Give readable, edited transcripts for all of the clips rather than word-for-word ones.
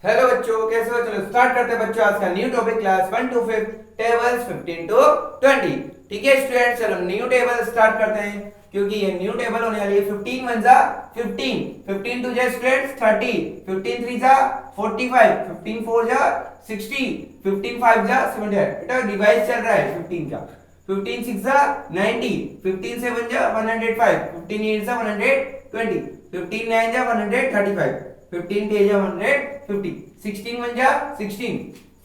Hello बच्चों, कैसे हो? चलो स्टार्ट करते हैं बच्चों आज का new topic class 1 to 5 tables 15 to 20। ठीक है स्टूडेंट्स, चलो न्यू टेबल स्टार्ट करते हैं क्योंकि ये न्यू टेबल होने वाली है। 15 वन जा 15, 15 टू जा स्टूडेंट्स 30, 15 थ्री जा 45, 15 फोर जा 60, 15 फाइव जा 70। बेटा डिवाइस चल रहा है 15 का। 15 सिक्स जा 90, 15 सेवन जा 105, 15 एट जा 120, 15 नाइन जा 135, 15 10 जा 150, 16 1 जा 16,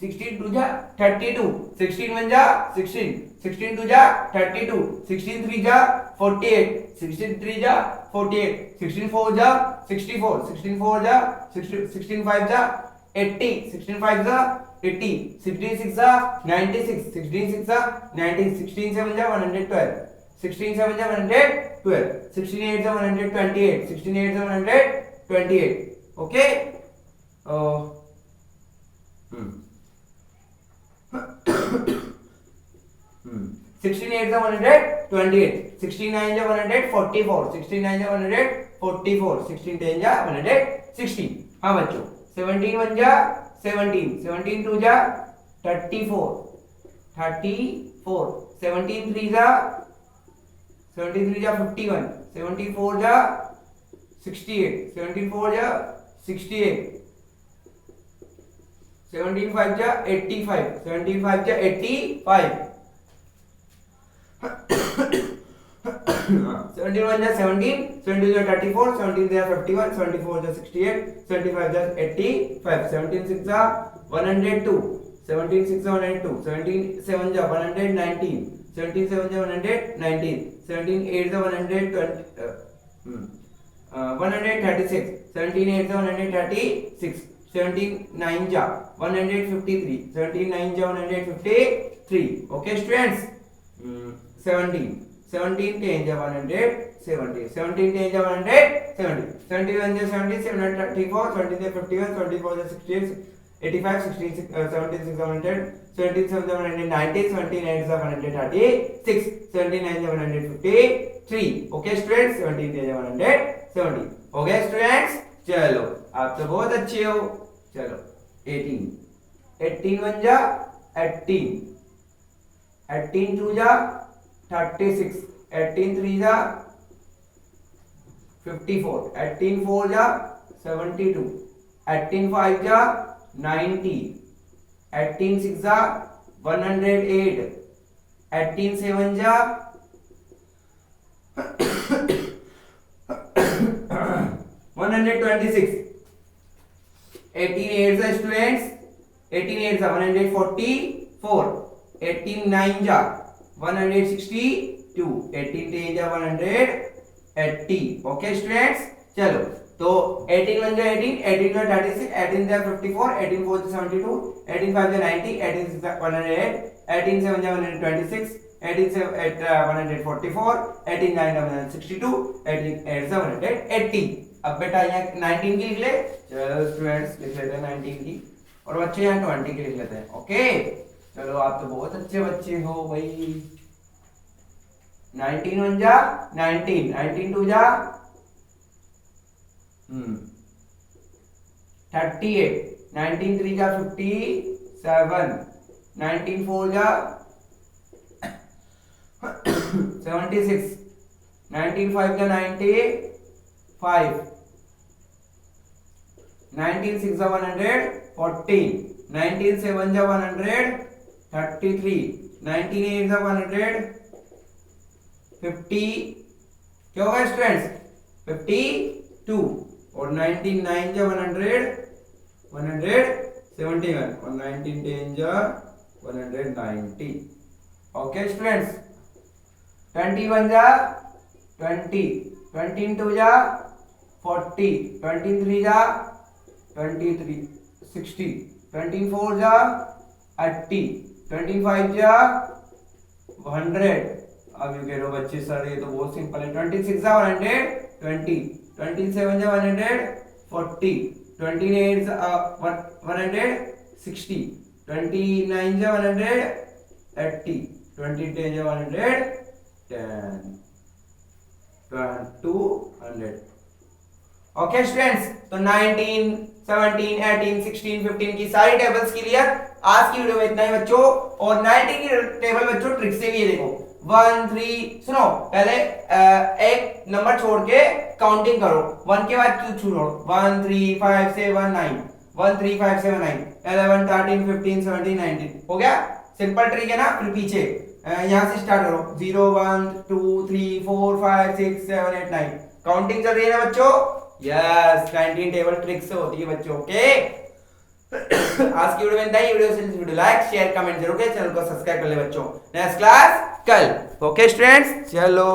16 2 जा 32, 16 1 जा 16, 16 2 जा 32, 16 3 जा 48, 16 3 जा 48, 16 4 जा 64, 16 4 जा 60, 16 5 जा 80, 16 5 जा 80, 16 6 जा 96, 16 6 जा 90, 16 7 जा 112, 16 7 जा 112, 16 8 जा 128, 16 8 जा 128। ओके सिक्सटीन एट जा 128, 16 नाइन जा 144, 16 नाइन जा 144, 16 10 जा 160। हाँ बच्चों, 17 वन जा 17, 17 टू जा 34, 34, 17 थ्री जा 51, 74 जा 68, 74 जा 68, 17 5 जा 85, 17 5 जा 85, 17 1 जा 17, 17 जा 34, 17 जा 51, 74 जा 68, 75 जा 85, 17 6 जा 102, 17 6 जा 102, 17 7 जा 119, 17 7 जा 119, 17 8 जा 136, 17 8 जा 136, 17 9 जा 153, 17 9 जा 153। ओके स्टूडेंट्स, 17 17 10 जा 170, 17 10 जा 170, 71 जा 70, 734, 17 जा 51, 24 जा 68, 85, 16 17 6 जा 100, 17 7 जा 190, 17 8 जा 136, 17 9 जा 153। ओके स्टूडेंट्स, 17 10 जा 170। हो गया स्टूडेंट्स? चलो आप तो बहुत अच्छे हो। चलो 18, 18 वन जा 18, 18 टू जा 36, 18 थ्री जा 54, 18 4 जा 72, 18 5 जा 90, 18 6 जा 108, 18 7 जा 126, 18 8 जा स्टूडेंट्स 18 8 जा 144, 18 9 जा 162, 18 10 जा 180। ओके स्टूडेंट्स, चलो तो 18 1 जा 18, 18 जा 36, 18 जा 54, 18 4 जा 72, 18 5 जा 90, 18 6 जा 108, 18 7 जा 126, 18 7 8 144, 18 9 जा 162, 18 8 जा 180। अब बेटा यहाँ 19 की लिख ले। चलो स्टूडेंट्स लिख लेते हैं 19 की, और बच्चे यहाँ 20 की लिख लेते हैं। ओके चलो आप तो बहुत अच्छे बच्चे हो भाई। 19 वन जा 19, 19 टू जा 38, 19 थ्री जा 57, 19 फोर जा 76, 19 फाइव जा 95, 19 6 जा 114, 19 7 जा 133, 19 8 जा 150। क्या होगा स्टूडेंट्स? 52, और 19 9 जा 171, और 19 10 जा 190। ओके स्टूडेंट्स, 21 जा 20, 22 जा 40, 23 जा 23 60, 24 जा 80, 25 जा 100। अब यू कह रहे हो बच्चे सर ये तो बहुत सिंपल है। 26 जा 120, 27 जा 140, 28 जा 160, 29 जा 180, 20 10 जा 110, 200। ओके स्टूडेंट्स, तो 19, 17, 18, 16, 15 की सारी टेबल्स क्लियर। आज की वीडियो में इतना ही बच्चों। और 19 की टेबल बच्चों ट्रिक से भी ये देखो 1 3, सुनो पहले एक नंबर छोड़ के काउंटिंग करो, 1 के बाद तू छोड़ो 1 3 5 7 9, 1 3 5 7 9, 11 13 15 17 19, हो गया। सिंपल ट्रिक है ना। फिर पीछे यहां से स्टार्ट करो 0 1 2 3 4 5 6 7 8 9, काउंटिंग चल रही है ना बच्चों। यस, 19 टेबल ट्रिक से होती है बच्चों। ओके आज की वीडियो में इतना ही। वीडियो लाइक शेयर कमेंट जरूर करें, चैनल को सब्सक्राइब कर ले बच्चों। नेक्स्ट क्लास कल। ओके स्टूडेंट्स, चलो।